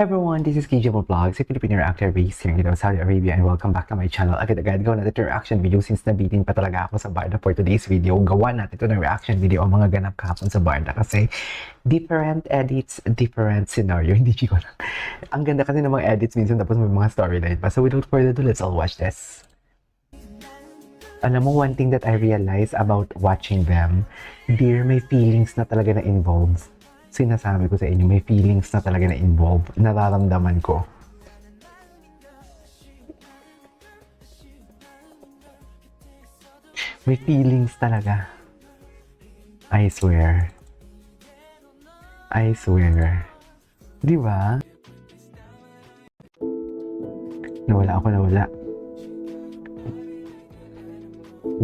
Everyone, this is KJ Vlogs, a Filipino reactor based here in Saudi Arabia, and welcome back to my channel. Agad-agad gawa natin ito reaction video since nabitin pa talaga ako sa Barda for today's video. Gawa natin ito ng reaction video ang mga ganap kahapon sa Barda kasi different edits, different scenario. Hindi ko lang. Ang ganda kasi ng mga edits minsan tapos may mga storyline pa. So without further ado, let's all watch this. Alam mo, one thing that I realized about watching them, dear, may feelings na talaga na involved. Sinasabi ko sa inyo, may feelings na talaga na involved. Nararamdaman ko. May feelings talaga. I swear. I swear. Di ba? Nawala ako, nawala.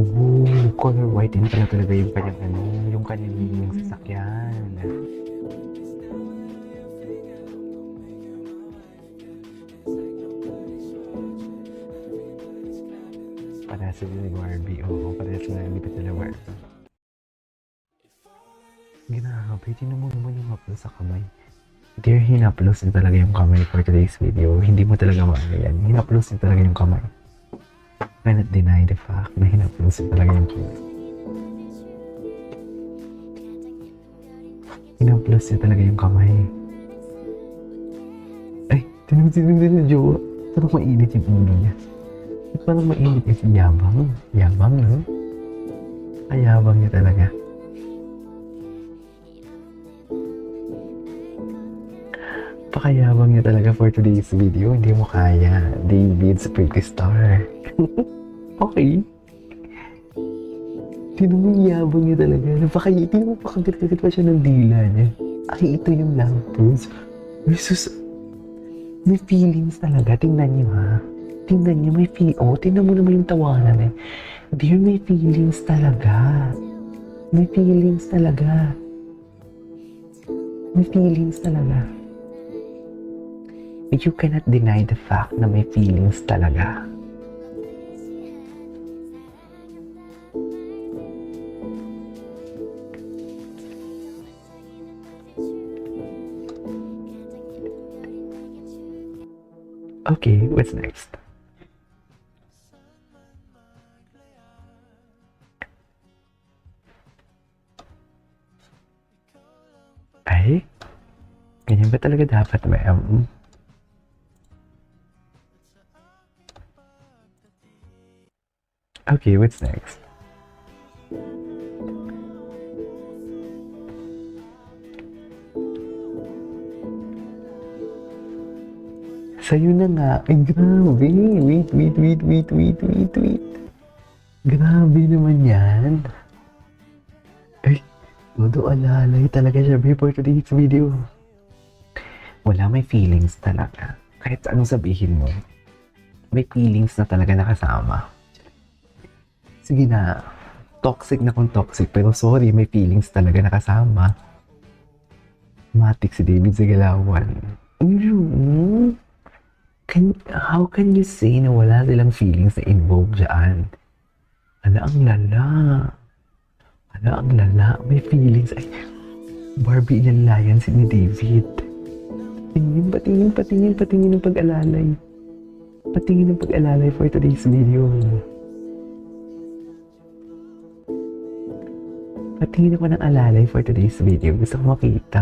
Ooh, color white din pala talaga yung kanyang yung kanyang sasakyan. Parehas sila ni Barbie. Oo, parehas sila ni Barbie. Grabe, tinan mo naman yung haplos sa kamay. Dear, hinaplos din talaga yung kamay for today's video. Hindi mo talaga maano yan. Hinaplos din talaga yung kamay. Cannot deny the fact na hinaplos din talaga yung kamay. Hinaplos din talaga yung kamay. Ay, tinan mo jowa. Parang mainit yung ulo niya. Parang mainit yung yabang. Yabang, no? Ay, yabang niya talaga. Pakayabang niya talaga for today's video. Hindi mo kaya. David's pretty star. Okay. Tinan mo yung yabang niya talaga. Tinan mo pakagat-kagat pa siya ng dila niya. Ay, ito yung lampos. Jesus. May feelings talaga. Tingnan niyo, ha. Tingnan niyo, may feelings. Oh, tingnan mo naman yung tawanan eh. Dear, may feelings talaga. May feelings talaga. May feelings talaga. You cannot deny the fact na may feelings talaga. Okay, what's next? Ay? Ganyan ba talaga dapat, ma'am? Okay, what's next? Sa'yo na nga. Ay, grabe. Wait. Grabe naman yan. Ay, todo alalay talaga siya for today's video. Wala, may feelings talaga. Kahit anong sabihin mo, may feelings na talaga nakasama. Sige na, toxic na kung toxic, pero sorry, may feelings talaga nakasama. Matik si David sa galawan. How can you say na wala silang feelings na involved dyan? Ang lala. May feelings. Ay, Barbie inalayan si ni David. Patingin ng pag-alalay. Patingin ng pag-alalay for today's video. Patingin ako ng alalay for today's video. Gusto ko makita.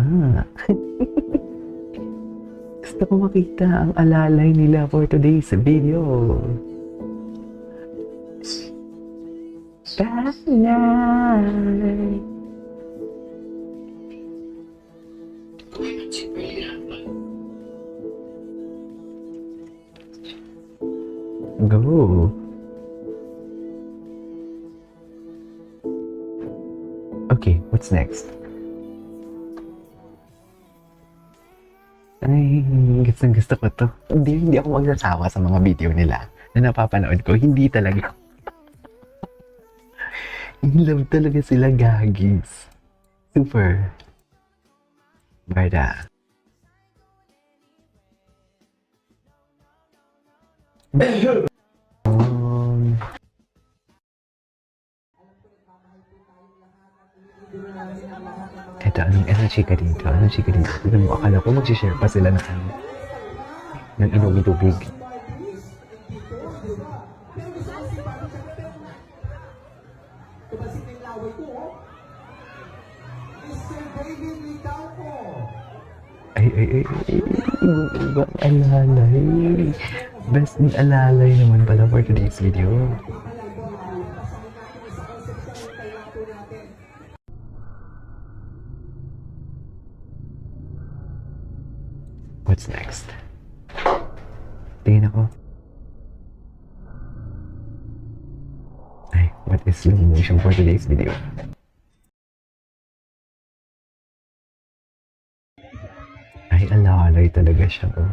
Gusto ko makita ang alalay nila for today's video. Bye. Go. Okay, what's next? Ay, gusto ko to. Hindi ako magsasawa sa mga video nila na napapanood ko. Hindi talaga. In love talaga sila, gagis. Super. Barda. Ito, anong chika dito? Tignan mo, akala ko mag-share pa sila ng ano. ng inumi tubig. Ay, ibang alalay. Best in alalay naman pala for today's video. What's next? Tingin ako. Ay, what is slow motion for today's video? Ay, alalay talaga siya, oh.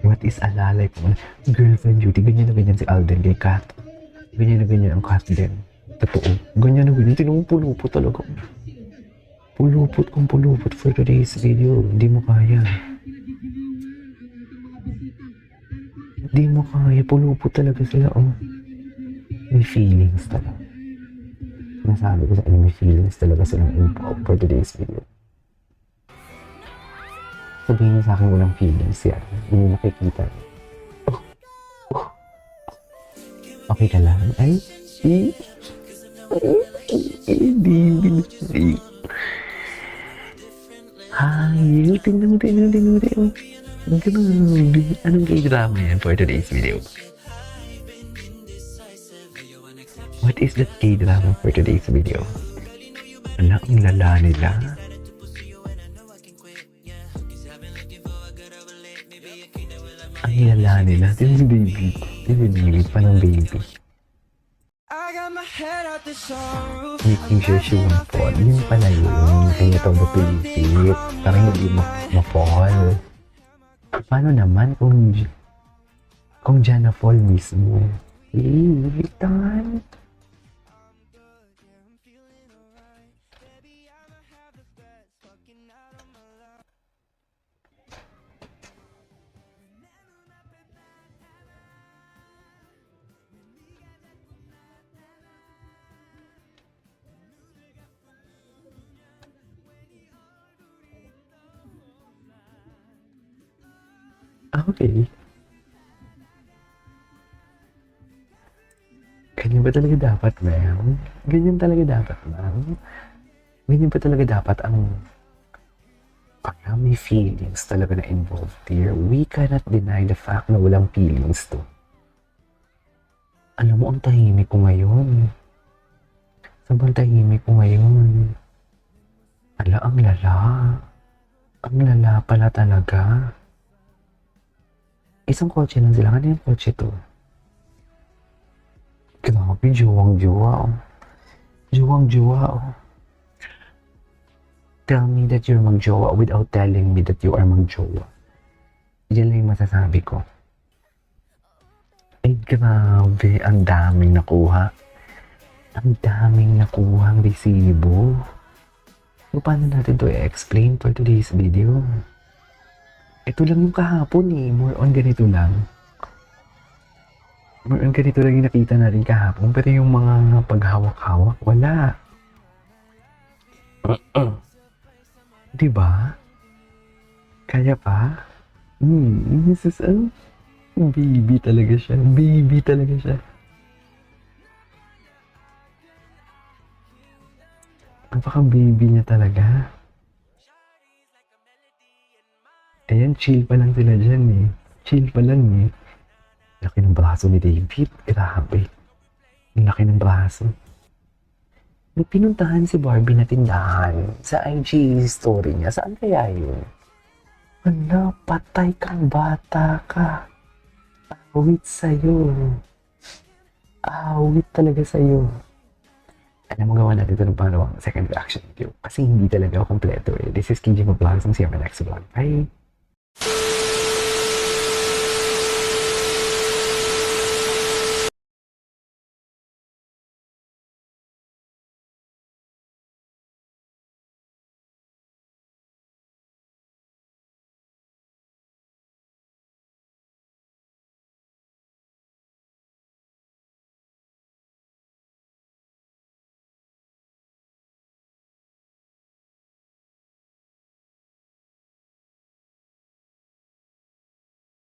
What is alalay po? Girlfriend duty. Ganyan na ganyan si Alden kay Kat. Ganyan na ganyan ang Kat din. Totoo. Ganyan na ganyan. Tinong pulupot talaga. Pulupot kung pulupot for today's video. Hindi mo kaya. Hindi mo kaya. Pulupot talaga sila, oh. May feelings talaga. Nasabi ko sa inyo, may feelings talaga silang involved for today's video. Sabihin niyo sa akin walang feelings yan. Hindi nakikita. Oh. Oh. Okay ka lang? Ay, baby. Hi, tingnan mo. Anong k-drama yan for today's video? What is that k-drama for today's video? Wala, ang lala nila. Ang lala nila. Tingnan baby. Tingnan pa ng baby. Making sure she won't fall. Yun pala yun. Kaya ito napilipit. Parang hindi ma-fall. Paano naman kung dyan na-fall mismo? Bitan. Okay. Ganyan ba talaga dapat, ma'am? Ganyan talaga dapat, ma'am? Ganyan ba talaga dapat ang pagka may feelings talaga na involved here? We cannot deny the fact na walang feelings to. Alam mo, ang tahimik ko ngayon. Sobrang tahimik ko ngayon. Ala, ang lala. Ang lala pala talaga. Isang kotse lang sila. Ano yung kotse to? Grabe, juwang-juwa, oh. Juwang-juwa, oh. Tell me that you're mag-jowa without telling me that you are mag-jowa. Yan lang yung masasabi ko. Ay, grabe. Ang daming nakuha. Ang daming nakuha ang resibo. So, paano natin to i-explain for today's video? Ito lang yung kahapon eh. More on ganito lang. More on ganito lang yung nakita natin kahapon. Pero yung mga paghawak-hawak, wala. Diba? Kaya pa? Baby talaga siya. Baby talaga siya. Napaka-baby niya talaga. Ayan, chill pa lang sila dyan eh. Chill pa lang eh. Laki ng braso ni David. Grabe. Ang laki ng braso. May pinuntahan si Barbie na tindahan sa IG story niya. Saan kaya yun? Wala, patay kang bata ka. Awit sa'yo. Awit talaga sa'yo. Alam mo, gawa natin ito ng pangalawang second reaction video. Kasi hindi talaga ako kompleto eh. This is KJ Vlogs. See you on my next vlog. Bye!